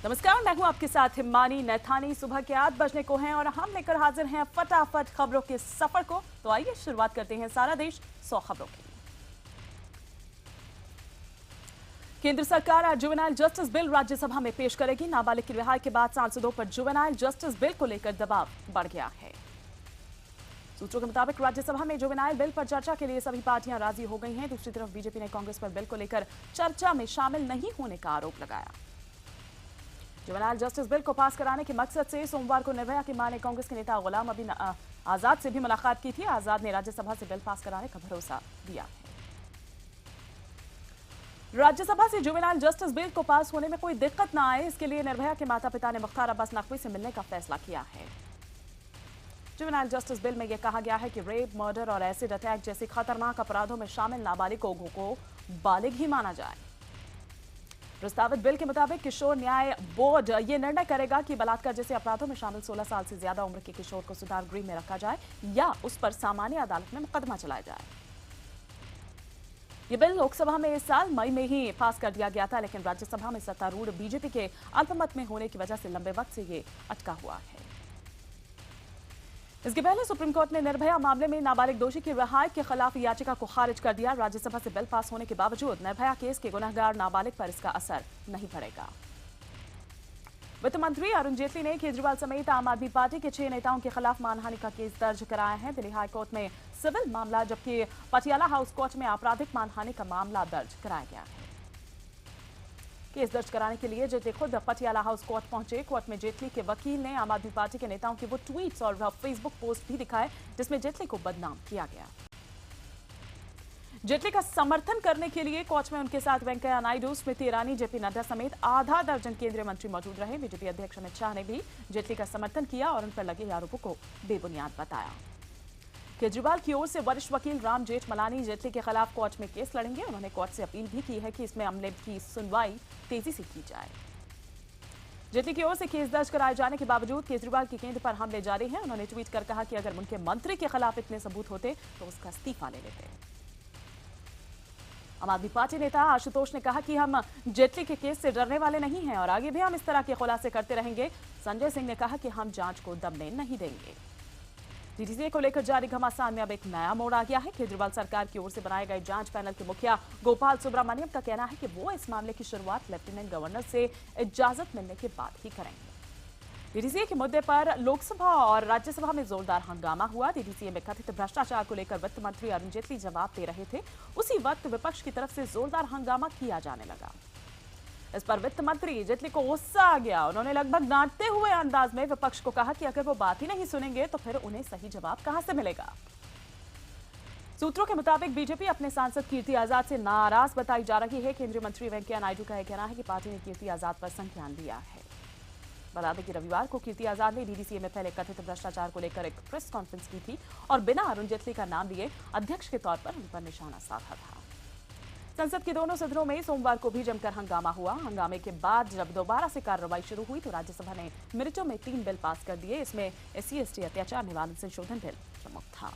नमस्कार, मैं हूं आपके साथ हिमानी नैथानी। सुबह के 8 बजने को हैं और हम लेकर हाजिर हैं फटाफट खबरों के सफर को। तो आइए शुरुआत करते हैं सारा देश 100 खबरों की। केंद्र सरकार आज जुवेनाइल जस्टिस बिल राज्यसभा में पेश करेगी। नाबालिग की रिहाई के बाद सांसदों पर जुवेनाइल जस्टिस बिल को लेकर दबाव बढ़ गया है। सूत्रों के मुताबिक राज्यसभा में जुवेनाइल बिल पर चर्चा के लिए सभी पार्टियां राजी हो गई हैं। दूसरी तरफ बीजेपी ने कांग्रेस पर बिल को लेकर चर्चा में शामिल नहीं होने का आरोप लगाया। जुवेनाइल जस्टिस बिल को पास कराने के मकसद से सोमवार को निर्भया की मां ने कांग्रेस के नेता गुलाम नबी आजाद से भी मुलाकात की थी। आजाद ने राज्यसभा से बिल पास कराने का भरोसा दिया है। राज्यसभा से जुवेनाइल जस्टिस बिल को पास होने में कोई दिक्कत न आए, इसके लिए निर्भया के माता पिता ने मुख्तार अब्बास नकवी से मिलने का फैसला किया है। जुवेनाइल जस्टिस बिल में यह कहा गया है कि रेप, मर्डर और एसिड अटैक जैसे खतरनाक अपराधों में शामिल नाबालिगों को बालिग ही माना जाए। प्रस्तावित बिल के मुताबिक किशोर न्याय बोर्ड ये निर्णय करेगा कि बलात्कार जैसे अपराधों में शामिल 16 साल से ज्यादा उम्र के किशोर को सुधार गृह में रखा जाए या उस पर सामान्य अदालत में मुकदमा चलाया जाए। ये बिल लोकसभा में इस साल मई में ही पास कर दिया गया था, लेकिन राज्यसभा में सत्तारूढ़ बीजेपी के अल्पमत में होने की वजह से लंबे वक्त से ये अटका हुआ है। इसके पहले सुप्रीम कोर्ट ने निर्भया मामले में नाबालिग दोषी की रिहाई के खिलाफ याचिका को खारिज कर दिया। राज्यसभा से बिल पास होने के बावजूद निर्भया केस के गुनहगार नाबालिग पर इसका असर नहीं पड़ेगा। वित्त मंत्री अरुण जेटली ने केजरीवाल समेत आम आदमी पार्टी के 6 नेताओं के खिलाफ मानहानि का केस दर्ज कराया है। दिल्ली हाईकोर्ट में सिविल मामला, जबकि पटियाला हाउस कोर्ट में आपराधिक मानहानि का मामला दर्ज कराया गया है। केस दर्ज कराने के लिए जेटली खुद पटियाला हाउस कोर्ट पहुंचे। कोर्ट में जेटली के वकील ने आम आदमी पार्टी के नेताओं के वो ट्वीट्स और फेसबुक पोस्ट भी दिखाए जिसमें जेटली को बदनाम किया गया। जेटली का समर्थन करने के लिए कोर्ट में उनके साथ वेंकैया नायडू, स्मृति ईरानी, जेपी नड्डा समेत आधा दर्जन केंद्रीय मंत्री मौजूद रहे। बीजेपी अध्यक्ष अमित शाह ने भी जेटली का समर्थन किया और उन पर लगे आरोपों को बेबुनियाद बताया। केजरीवाल की ओर से वरिष्ठ वकील राम जेठमलानी जेटली के खिलाफ कोर्ट में केस लड़ेंगे। उन्होंने कोर्ट से अपील भी की है कि इसमें मामले की सुनवाई तेजी से की जाए। जेटली की ओर से केस दर्ज कराए जाने के बावजूद केजरीवाल की केंद्र पर हमले जारी हैं। उन्होंने ट्वीट कर कहा कि अगर उनके मंत्री के खिलाफ इतने सबूत होते तो उसका इस्तीफा ले लेते। आम आदमी पार्टी नेता आशुतोष ने कहा कि हम जेटली के केस से डरने वाले नहीं हैं और आगे भी हम इस तरह के खुलासे करते रहेंगे। संजय सिंह ने कहा कि हम जांच को दबने नहीं देंगे। डीडीसी को लेकर जारी घमासान में अब एक नया मोड़ आ गया है। केजरीवाल सरकार की ओर से बनाए गए जांच पैनल के मुखिया गोपाल सुब्रमण्यम का कहना है कि वो इस मामले की शुरुआत लेफ्टिनेंट गवर्नर से इजाजत मिलने के बाद ही करेंगे। डीडीसी के मुद्दे पर लोकसभा और राज्यसभा में जोरदार हंगामा हुआ। डीडीसी में कथित भ्रष्टाचार को लेकर वित्त मंत्री अरुण जेटली जवाब दे रहे थे, उसी वक्त विपक्ष की तरफ से जोरदार हंगामा किया जाने लगा। इस पर वित्त मंत्री जेटली को गुस्सा आ गया। उन्होंने लगभग डांटते हुए अंदाज में विपक्ष को कहा कि अगर वो बात ही नहीं सुनेंगे तो फिर उन्हें सही जवाब कहां से मिलेगा। सूत्रों के मुताबिक बीजेपी अपने सांसद कीर्ति आजाद से नाराज बताई जा रही है। केंद्रीय मंत्री वेंकैया नायडू का यह कहना है कि पार्टी ने कीर्ति आजाद पर संज्ञान लिया है। बता दें कि रविवार को कीर्ति आजाद ने डीडीसी में फैले कथित भ्रष्टाचार को लेकर एक प्रेस कॉन्फ्रेंस की थी और बिना अरुण जेटली का नाम लिए अध्यक्ष के तौर पर उन पर निशाना साधा था। संसद के दोनों सदनों में सोमवार को भी जमकर हंगामा हुआ। हंगामे के बाद जब दोबारा से कार्रवाई शुरू हुई तो राज्यसभा ने मिनटों में 3 बिल पास कर दिए। इसमें SC/ST अत्याचार निवारण संशोधन बिल प्रमुख था।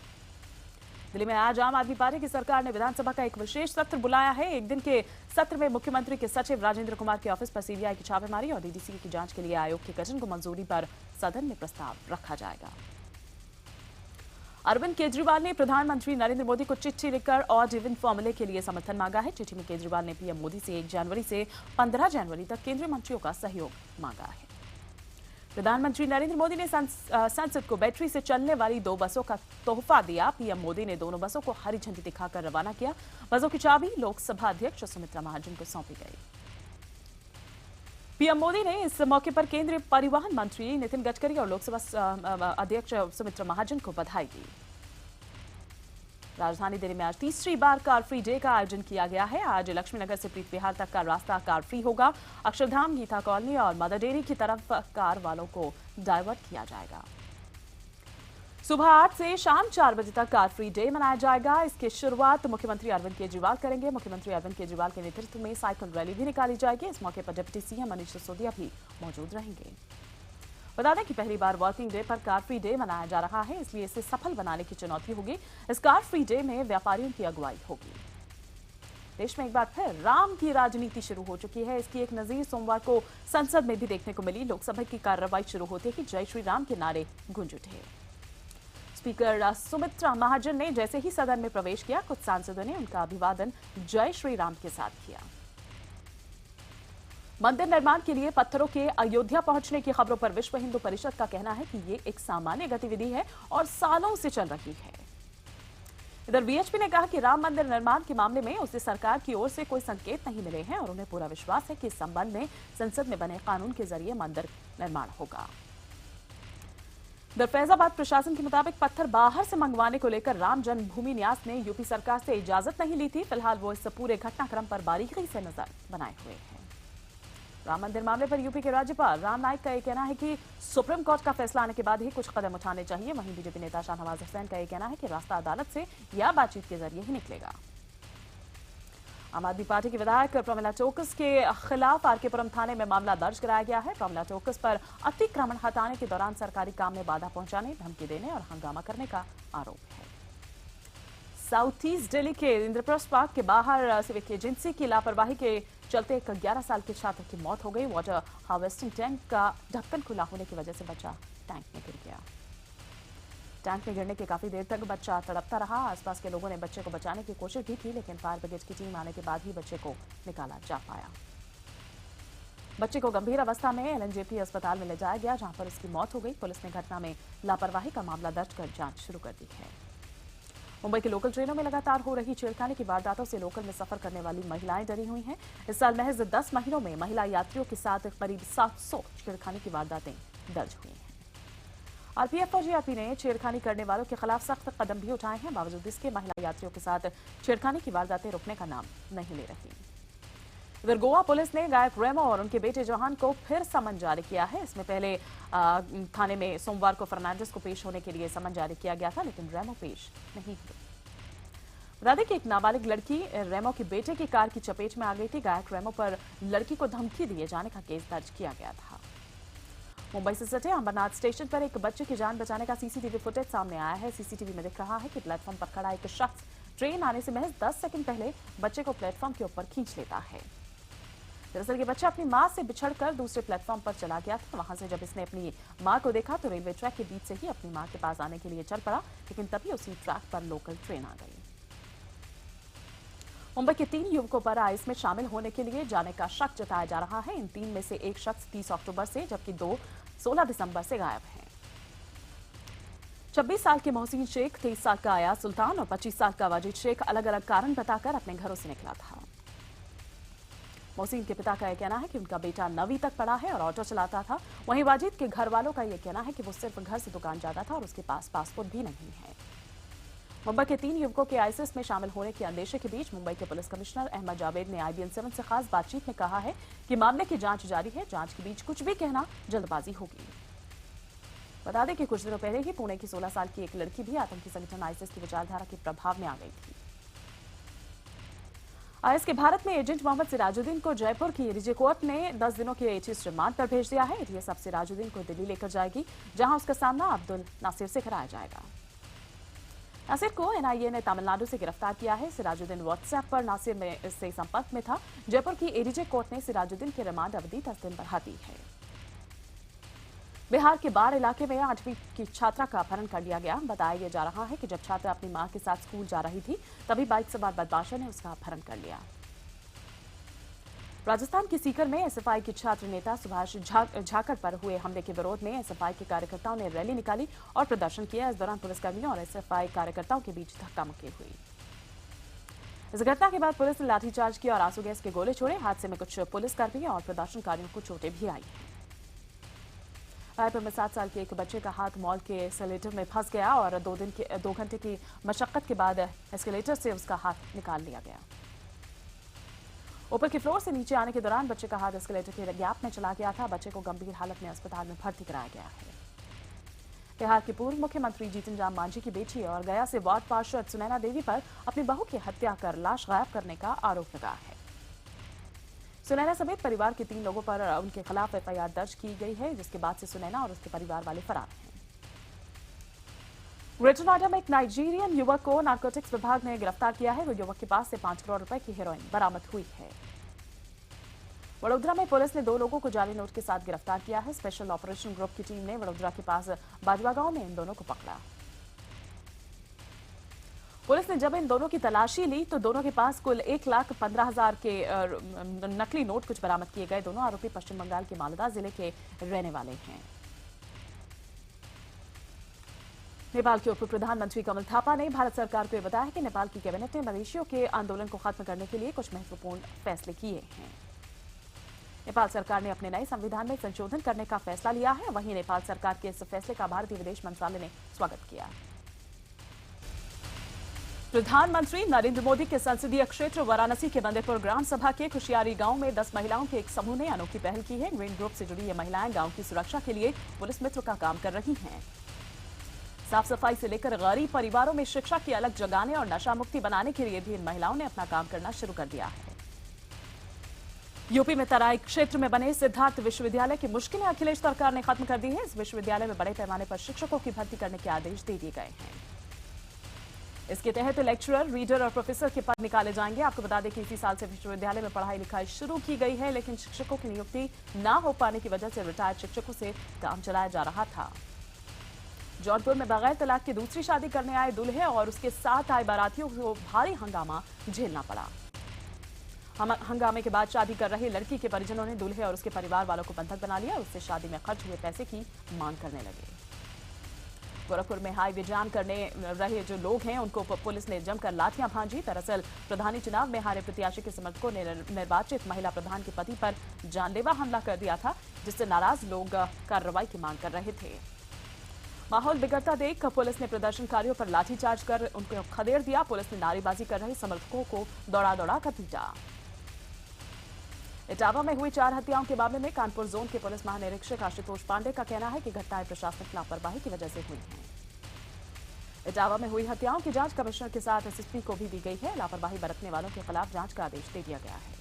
दिल्ली में आज आम आदमी पार्टी की सरकार ने विधानसभा का एक विशेष सत्र बुलाया है। एक दिन के सत्र में मुख्यमंत्री के सचिव राजेंद्र कुमार के ऑफिस पर सीबीआई की छापेमारी और डीडीसी की जांच के लिए आयोग के गठन को मंजूरी पर सदन में प्रस्ताव रखा जाएगा। अरविंद केजरीवाल ने प्रधानमंत्री नरेंद्र मोदी को चिट्ठी लिखकर ऑड इवन फॉर्मूले के लिए समर्थन मांगा है। चिट्ठी में केजरीवाल ने पीएम मोदी से 1 जनवरी से 15 जनवरी तक केंद्रीय मंत्रियों का सहयोग मांगा है। प्रधानमंत्री नरेंद्र मोदी ने संसद को बैटरी से चलने वाली 2 बसों का तोहफा दिया। पीएम मोदी ने दोनों बसों को हरी झंडी दिखाकर रवाना किया। बसों की चाबी लोकसभा अध्यक्ष सुमित्रा महाजन को सौंपी गई। पीएम मोदी ने इस मौके पर केंद्रीय परिवहन मंत्री नितिन गडकरी और लोकसभा अध्यक्ष सुमित्रा महाजन को बधाई दी। राजधानी दिल्ली में आज तीसरी बार कार फ्री डे का आयोजन किया गया है। आज लक्ष्मीनगर से प्रीत विहार तक का रास्ता कार फ्री होगा। अक्षरधाम, गीता कॉलोनी और मदर डेयरी की तरफ कार वालों को डाइवर्ट किया जाएगा। सुबह 8 से शाम 4 बजे तक कार फ्री डे मनाया जाएगा। इसकी शुरुआत मुख्यमंत्री अरविंद केजरीवाल करेंगे। मुख्यमंत्री अरविंद केजरीवाल के नेतृत्व में साइकिल रैली भी निकाली जाएगी। इस मौके पर डिप्टी सीएम मनीष सिसोदिया भी मौजूद रहेंगे। बता दें कि पहली बार वर्किंग डे पर कार फ्री डे मनाया जा रहा है, इसलिए इसे सफल बनाने की चुनौती होगी। इस कार फ्री डे में व्यापारियों की अगुवाई होगी। देश में एक बार फिर राम की राजनीति शुरू हो चुकी है। इसकी एक नजीर सोमवार को संसद में भी देखने को मिली। लोकसभा की कार्रवाई शुरू होते ही जय श्री राम के नारे गूंज उठे। स्पीकर सुमित्रा महाजन ने जैसे ही सदन में प्रवेश किया, कुछ सांसदों ने उनका अभिवादन जय श्री राम के साथ किया। मंदिर निर्माण के लिए पत्थरों के अयोध्या पहुंचने की खबरों पर विश्व हिंदू परिषद का कहना है कि ये एक सामान्य गतिविधि है और सालों से चल रही है। इधर वीएचपी ने कहा कि राम मंदिर निर्माण के मामले में उसे सरकार की ओर से कोई संकेत नहीं मिले हैं और उन्हें पूरा विश्वास है कि इस संबंध में संसद में बने कानून के जरिए मंदिर निर्माण होगा। इधर फैजाबाद प्रशासन के मुताबिक पत्थर बाहर से मंगवाने को लेकर राम जन्मभूमि न्यास ने यूपी सरकार से इजाजत नहीं ली थी। फिलहाल वो इस पूरे घटनाक्रम पर बारीकी से नजर बनाए हुए हैं। राम मंदिर मामले पर यूपी के राज्यपाल राम नाईक का यह कहना है कि सुप्रीम कोर्ट का फैसला आने के बाद ही कुछ कदम उठाने चाहिए। वहीं बीजेपी नेता शाहनवाज हुसैन का यह कहना है कि रास्ता अदालत से या बातचीत के जरिए ही निकलेगा। आम आदमी पार्टी की विधायक प्रमिला टोकस के खिलाफ आरकेपुरम थाने में मामला दर्ज कराया गया है। प्रमिला टोकस पर अतिक्रमण हटाने के दौरान सरकारी काम में बाधा पहुंचाने, धमकी देने और हंगामा करने का आरोप है। साउथ ईस्ट दिल्ली के इंद्रप्रस्थ पार्क के बाहर सिविक एजेंसी की लापरवाही के चलते एक 11 साल के छात्र की मौत हो गई। वाटर हार्वेस्टिंग टैंक का ढक्कन खुला होने की वजह से बच्चा टैंक में गिर गया। टैंक में गिरने के काफी देर तक बच्चा तड़पता रहा। आसपास के लोगों ने बच्चे को बचाने की कोशिश भी की, लेकिन फायर ब्रिगेड की टीम आने के बाद ही बच्चे को निकाला जा पाया। बच्चे को गंभीर अवस्था में एलएनजेपी अस्पताल में ले जाया गया, जहां पर उसकी मौत हो गई। पुलिस ने घटना में लापरवाही का मामला दर्ज कर जांच शुरू कर दी है। मुंबई की लोकल ट्रेनों में लगातार हो रही छेड़खानी की वारदातों से लोकल में सफर करने वाली महिलाएं डरी हुई हैं। इस साल महज 10 महीनों में महिला यात्रियों के साथ करीब 700 छेड़खानी की वारदातें दर्ज हुई हैं। आरपीएफ और जीआरपी ने छेड़खानी करने वालों के खिलाफ सख्त कदम भी उठाए हैं। बावजूद इसके महिला यात्रियों के साथ छेड़खानी की वारदातें रुकने का नाम नहीं ले रही। इधर गोवा पुलिस ने गायक रेमो और उनके बेटे जॉन को फिर समन जारी किया है। इसमें पहले थाने में सोमवार को फर्नांडिस को पेश होने के लिए समन जारी किया गया था, लेकिन रेमो पेश नहीं हुए। बता दें कि एक नाबालिग लड़की रेमो के बेटे की कार की चपेट में आ गई थी। गायक रेमो पर लड़की को धमकी दिए जाने का केस दर्ज किया गया था। मुंबई से सटे अंबरनाथ स्टेशन पर एक बच्चे की जान बचाने का सीसीटीवी फुटेज सामने आया है। सीसीटीवी में दिख रहा है कि प्लेटफॉर्म पर खड़ा एक शख्स ट्रेन आने से महज 10 सेकंड पहले बच्चे को प्लेटफॉर्म के ऊपर खींच लेता है। दरअसल ये बच्चा अपनी मां से बिछड़कर दूसरे प्लेटफॉर्म पर चला गया था। वहां से जब इसने अपनी मां को देखा तो रेलवे ट्रैक के बीच से ही अपनी मां के पास आने के लिए चल पड़ा, लेकिन तभी उसी ट्रैक पर लोकल ट्रेन आ गई। मुंबई के 3 युवकों पर आइस में शामिल होने के लिए जाने का शक जताया जा रहा है। इन 3 में से एक शख्स 30 अक्टूबर से, जबकि 2 16 दिसंबर से गायब हैं। 26 साल के मोहसिन शेख, 23 साल का अयाज सुल्तान और 25 साल का वाजिद शेख अलग अलग कारण बताकर अपने घरों से निकला था। मोहसिन के पिता का यह कहना है कि उनका बेटा 9वीं तक पढ़ा है और ऑटो चलाता था। वहीं वाजिद के घर वालों का यह कहना है कि वो सिर्फ घर से दुकान जाता था और उसके पास पासपोर्ट भी नहीं है। मुंबई के 3 युवकों के आईसिस में शामिल होने के अंदेशे के बीच मुंबई के पुलिस कमिश्नर अहमद जावेद ने IBN 7 से खास बातचीत में कहा है कि मामले की जांच जारी है। जांच के बीच कुछ भी कहना जल्दबाजी होगी। बता दें कि कुछ दिनों पहले ही पुणे की 16 साल की एक लड़की भी आतंकी संगठन आईसिस की विचारधारा के प्रभाव में आ गई थी। आईएस के भारत में एजेंट मोहम्मद सिराजुद्दीन को जयपुर की एडीजे कोर्ट ने 10 दिनों के एटीएस रिमांड पर भेज दिया है। एटीएस अब सिराजुद्दीन को दिल्ली लेकर जाएगी, जहां उसका सामना अब्दुल नासिर से कराया जाएगा। नासिर को एनआईए ने तमिलनाडु से गिरफ्तार किया है। सिराजुद्दीन व्हाट्सएप पर नासिर से संपर्क में था। जयपुर की एडीजे कोर्ट ने सिराजुद्दीन की रिमांड अवधि 10 दिन बढ़ा दी है। बिहार के बाढ़ इलाके में 8वीं की छात्रा का अपहरण कर लिया गया। बताया जा रहा है कि जब छात्रा अपनी मां के साथ स्कूल जा रही थी, तभी बाइक सवार बदमाशों ने उसका अपहरण कर लिया। राजस्थान के सीकर में एसएफआई के छात्र नेता सुभाष झाकड़ पर हुए हमले के विरोध में एसएफआई के कार्यकर्ताओं ने रैली निकाली और प्रदर्शन किया। इस दौरान पुलिसकर्मियों और एसएफआई कार्यकर्ताओं के बीच धक्का-मुक्की हुई। इस घटना के बाद पुलिस ने लाठीचार्ज किया और आंसू गैस के गोले छोड़े। हादसे में कुछ पुलिसकर्मियों और प्रदर्शनकारियों को चोटें भी आई हैं। रायपुर में 7 साल के एक बच्चे का हाथ मॉल के एस्केलेटर में फंस गया और 2 घंटे की मशक्कत के बाद एस्केलेटर से उसका हाथ निकाल लिया गया। ऊपर के फ्लोर से नीचे आने के दौरान बच्चे का हाथ एस्केलेटर के गैप में चला गया था। बच्चे को गंभीर हालत में अस्पताल में भर्ती कराया गया है। बिहार के पूर्व मुख्यमंत्री जीतन राम मांझी की बेटी और गया से वार्ड पार्षद सुनैना देवी पर अपनी बहू की हत्या कर लाश गायब करने का आरोप लगा है। सुनैना समेत परिवार के 3 लोगों पर उनके खिलाफ एफआईआर दर्ज की गई है, जिसके बाद से सुनैना और उसके परिवार वाले फरार हैं। ग्रेटर नोएडा में एक नाइजीरियन युवक को नारकोटिक्स विभाग ने गिरफ्तार किया है। युवक के पास से 5 करोड़ रुपए की हेरोइन बरामद हुई है। वडोदरा में पुलिस ने 2 लोगों को जाली नोट के साथ गिरफ्तार किया है। स्पेशल ऑपरेशन ग्रुप की टीम ने वडोदरा के पास बाजवा गांव में इन दोनों को पकड़ा। पुलिस ने जब इन दोनों की तलाशी ली तो दोनों के पास कुल 1,15,000 के नकली नोट कुछ बरामद किए गए। दोनों आरोपी पश्चिम बंगाल के मालदा जिले के रहने वाले हैं। नेपाल के उप प्रधानमंत्री कमल थापा ने भारत सरकार को बताया कि नेपाल की कैबिनेट ने मवेशियों के आंदोलन को खत्म करने के लिए कुछ महत्वपूर्ण फैसले किए हैं। नेपाल सरकार ने अपने नए संविधान में संशोधन करने का फैसला लिया है। वहीं नेपाल सरकार के इस फैसले का भारतीय विदेश मंत्रालय ने स्वागत किया। प्रधानमंत्री नरेंद्र मोदी के संसदीय क्षेत्र वाराणसी के बंदेपुर ग्राम सभा के खुशियारी गांव में 10 महिलाओं के एक समूह ने अनोखी पहल की है। ग्रीन ग्रुप से जुड़ी ये महिलाएं गांव की सुरक्षा के लिए पुलिस मित्र का काम कर रही हैं। साफ सफाई से लेकर गरीब परिवारों में शिक्षा की अलग जगाने और नशा मुक्ति बनाने के लिए भी इन महिलाओं ने अपना काम करना शुरू कर दिया है। यूपी में तराई क्षेत्र में बने सिद्धार्थ विश्वविद्यालय की मुश्किलें अखिलेश सरकार ने खत्म कर दी है। इस विश्वविद्यालय में बड़े पैमाने पर शिक्षकों की भर्ती करने के आदेश दे दिए गए हैं। इसके तहत लेक्चरर, रीडर और प्रोफेसर के पद निकाले जाएंगे। आपको बता दें कि इसी साल से विश्वविद्यालय में पढ़ाई लिखाई शुरू की गई है, लेकिन शिक्षकों की नियुक्ति न हो पाने की वजह से रिटायर्ड शिक्षकों से काम चलाया जा रहा था। जौनपुर में बगैर तलाक की दूसरी शादी करने आए दूल्हे और उसके साथ आए बारातियों को भारी हंगामा झेलना पड़ा। हंगामे के बाद शादी कर रहे लड़की के परिजनों ने दूल्हे और उसके परिवार वालों को बंधक बना लिया और उससे शादी में खर्च हुए पैसे की मांग करने लगे। गोरखपुर में हाईवे जाम करने रहे जो लोग हैं उनको पुलिस ने जमकर लाठियां भांजी। दरअसल प्रधानी चुनाव में हारे प्रत्याशी के समर्थकों ने निर्वाचित महिला प्रधान के पति पर जानलेवा हमला कर दिया था, जिससे नाराज लोग कार्रवाई की मांग कर रहे थे। माहौल बिगड़ता देख पुलिस ने प्रदर्शनकारियों पर लाठीचार्ज कर उनको खदेड़ दिया। पुलिस ने नारेबाजी कर रहे समर्थकों को दौड़ा दौड़ा कर पीटा। इटावा में हुई 4 हत्याओं के मामले में कानपुर जोन के पुलिस महानिरीक्षक आशुतोष पांडे का कहना है कि घटनाएं प्रशासनिक लापरवाही की वजह से हुई हैं। इटावा में हुई हत्याओं की जांच कमिश्नर के साथ एसएसपी को भी दी गई है। लापरवाही बरतने वालों के खिलाफ जांच का आदेश दे दिया गया है।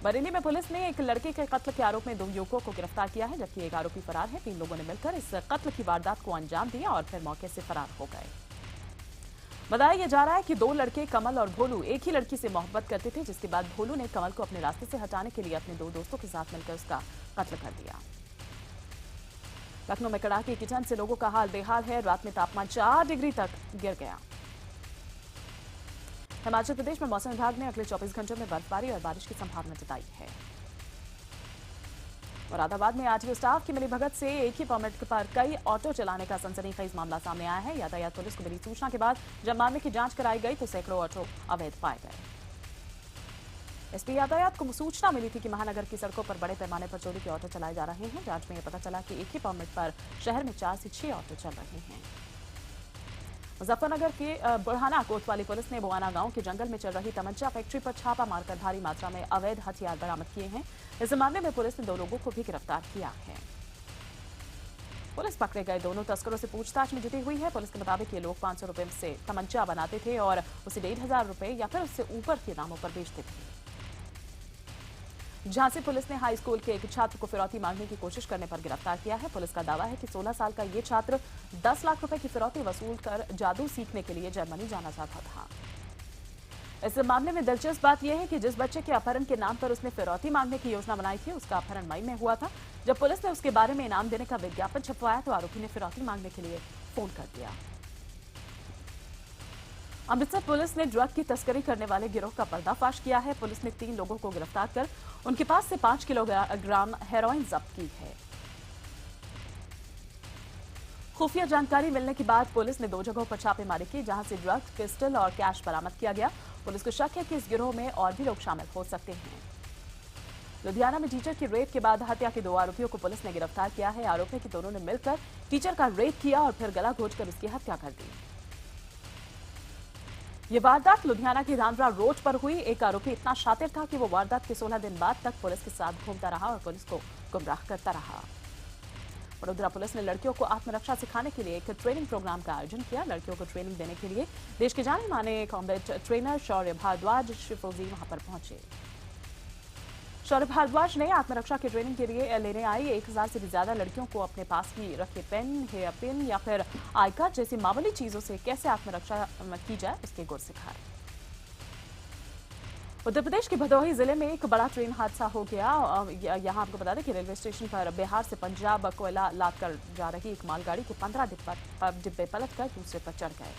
बरेली में पुलिस ने एक लड़के के कत्ल के आरोप में 2 युवकों को गिरफ्तार किया है, जबकि एक आरोपी फरार है। 3 लोगों ने मिलकर इस कत्ल की वारदात को अंजाम दिया और फिर मौके से फरार हो गए। बताया जा रहा है कि 2 लड़के कमल और भोलू एक ही लड़की से मोहब्बत करते थे, जिसके बाद भोलू ने कमल को अपने रास्ते से हटाने के लिए अपने 2 दोस्तों के साथ मिलकर उसका कत्ल कर दिया। लखनऊ में कड़ाके की ठंड से लोगों का हाल बेहाल है। रात में तापमान 4 डिग्री तक गिर गया। हिमाचल प्रदेश में मौसम विभाग ने अगले 24 घंटों में बर्फबारी और बारिश की संभावना जताई है। मुरादाबाद में आरटीओ स्टाफ की मिलीभगत से एक ही परमिट पर कई ऑटो चलाने का सनसनीखेज मामला सामने आया है। यातायात पुलिस को मिली सूचना के बाद जब मामले की जांच कराई गई तो सैकड़ों ऑटो अवैध पाए गए। एसपी यातायात को सूचना मिली थी कि महानगर की सड़कों पर बड़े पैमाने पर चोरी के ऑटो चलाए जा रहे हैं। जांच में यह पता चला कि एक ही परमिट पर शहर में 4 से 6 ऑटो चल रहे हैं। मुजफ्फरनगर के बुढ़ाना कोतवाली पुलिस ने बुआना गांव के जंगल में चल रही तमंचा फैक्ट्री पर छापा मारकर भारी मात्रा में अवैध हथियार बरामद किए हैं। इस मामले में पुलिस ने 2 लोगों को भी गिरफ्तार किया है। पुलिस पकड़े गए दोनों तस्करों से पूछताछ में जुटी हुई है। पुलिस के मुताबिक ये लोग 500 रुपए से तमंचा बनाते थे और उसे 1,500 रुपए या फिर उससे ऊपर के दामों पर बेचते थे। झांसी पुलिस ने हाई स्कूल के एक छात्र को फिरौती मांगने की कोशिश करने पर गिरफ्तार किया है। पुलिस का दावा है कि 16 साल का ये छात्र 10 लाख रुपए की फिरौती वसूल कर जादू सीखने के लिए जर्मनी जाना चाहता था। इस मामले में दिलचस्प बात यह है कि जिस बच्चे के अपहरण के नाम पर उसने फिरौती मांगने की योजना बनाई थी, उसका अपहरण मई में हुआ था। जब पुलिस ने उसके बारे में इनाम देने का विज्ञापन छपवाया तो आरोपी ने फिरौती मांगने के लिए फोन कर दिया। अमृतसर पुलिस ने ड्रग की तस्करी करने वाले गिरोह का पर्दाफाश किया है। पुलिस ने 3 लोगों को गिरफ्तार कर उनके पास से 5 किलोग्राम हेरोइन जब्त की है। खुफिया जानकारी मिलने के बाद पुलिस ने 2 जगहों पर छापेमारी की, जहां से ड्रग, पिस्टल और कैश बरामद किया गया। पुलिस को शक है कि इस गिरोह में और भी लोग शामिल हो सकते हैं। लुधियाना में टीचर की रेप के बाद हत्या के 2 आरोपियों को पुलिस ने गिरफ्तार किया है। आरोप है कि दोनों ने मिलकर टीचर का रेप किया और फिर गला घोंचकर उसकी हत्या कर दी। ये वारदात लुधियाना की धांधरा रोड पर हुई। एक आरोपी इतना शातिर था कि वो वारदात के 16 दिन बाद तक पुलिस के साथ घूमता रहा और पुलिस को गुमराह करता रहा। वडोदरा पुलिस ने लड़कियों को आत्मरक्षा सिखाने के लिए एक ट्रेनिंग प्रोग्राम का आयोजन किया। लड़कियों को ट्रेनिंग देने के लिए देश के जाने माने कॉम्बैट ट्रेनर शौर्य भारद्वाज, शिवफौजी वहां पर पहुंचे। सौरभ भारद्वाज ने आत्मरक्षा की ट्रेनिंग के लिए लेने आई 1000 से भी ज्यादा लड़कियों को अपने पास ही रखे पेन, हेयर पिन या फिर आई कार्ड जैसी मामूली चीजों से कैसे आत्मरक्षा की जाए उसके गुर सिखाए। उत्तर प्रदेश के भदोही जिले में एक बड़ा ट्रेन हादसा हो गया। यहां आपको बता दें कि रेलवे स्टेशन पर बिहार से पंजाब कोयला लाद कर जा रही एक मालगाड़ी के 15 डिब्बे पलटकर दूसरे पर चढ़ गए।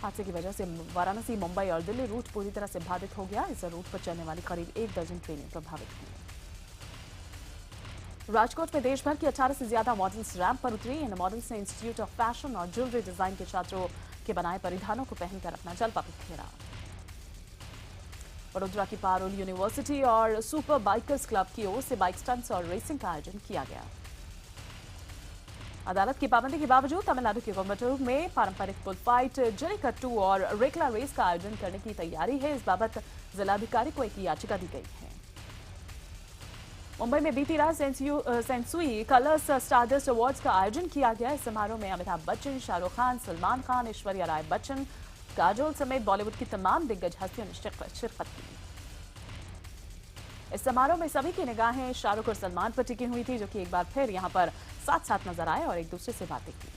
हादसे की वजह से वाराणसी, मुंबई और दिल्ली रूट पूरी तरह से बाधित हो गया। इस रूट पर चलने वाली करीब 1 दर्जन ट्रेनें प्रभावित हुई। राजकोट में देश भर की 18 से ज्यादा मॉडल्स रैंप पर उतरी। इन मॉडल्स ने इंस्टीट्यूट ऑफ फैशन और ज्वेलरी डिजाइन के छात्रों के बनाए परिधानों को पहनकर अपना जलवा बिखेरा। वडोदरा की पारुल यूनिवर्सिटी और सुपर बाइकर्स क्लब की ओर से बाइक स्टंट्स और रेसिंग का आयोजन किया गया। अदालत की पाबंदी के बावजूद तमिलनाडु के कोयम्बटूर में पारंपरिक बुल फाइट, जल्लीकट्टू और रेकला रेस का आयोजन करने की तैयारी है। इस बाबत जिलाधिकारी को एक याचिका दी गई है। मुंबई में बीती रात सेंसुई कलर्स स्टारडस्ट अवार्ड्स का आयोजन किया गया। इस समारोह में अमिताभ बच्चन, शाहरुख खान, सलमान खान, ऐश्वर्या राय बच्चन, काजोल समेत बॉलीवुड की तमाम दिग्गज हस्तियों ने शिरकत की। इस समारोह में सभी की निगाहें शाहरुख और सलमान पर टिकी हुई थी, जो कि एक बार फिर यहां पर साथ साथ नजर आए और एक दूसरे से बातें की।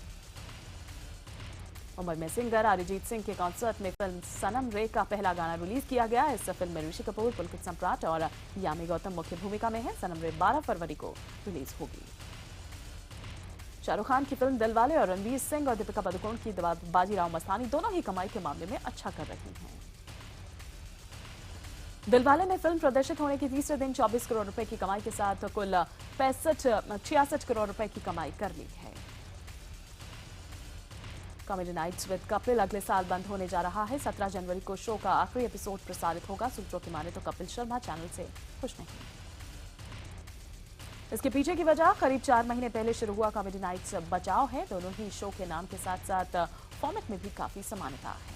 मुंबई में सिंगर अरिजीत सिंह के कॉन्सर्ट में फिल्म सनम रे का पहला गाना रिलीज किया गया। इस फिल्म में ऋषि कपूर, पुलकित सम्राट और यामी गौतम मुख्य भूमिका में है। सनम रे 12 फरवरी को रिलीज होगी। शाहरुख खान की फिल्म दिलवाले और रणवीर सिंह और दीपिका पादुकोण की बाजीराव मस्तानी दोनों ही कमाई के मामले में अच्छा कर रही हैं। दिलवाले ने फिल्म प्रदर्शित होने के तीसरे दिन 24 करोड़ रुपए की कमाई के साथ कुल 66 करोड़ रुपए की कमाई कर ली है। कॉमेडी नाइट्स विद कपिल अगले साल बंद होने जा रहा है। 17 जनवरी को शो का आखिरी एपिसोड प्रसारित होगा। सूत्रों की माने तो कपिल शर्मा चैनल से खुश नहीं। इसके पीछे की वजह करीब 4 महीने पहले शुरू हुआ कॉमेडी नाइट्स बचाव है। दोनों ही शो के नाम के साथ साथ फॉर्मेट में भी काफी समानता है।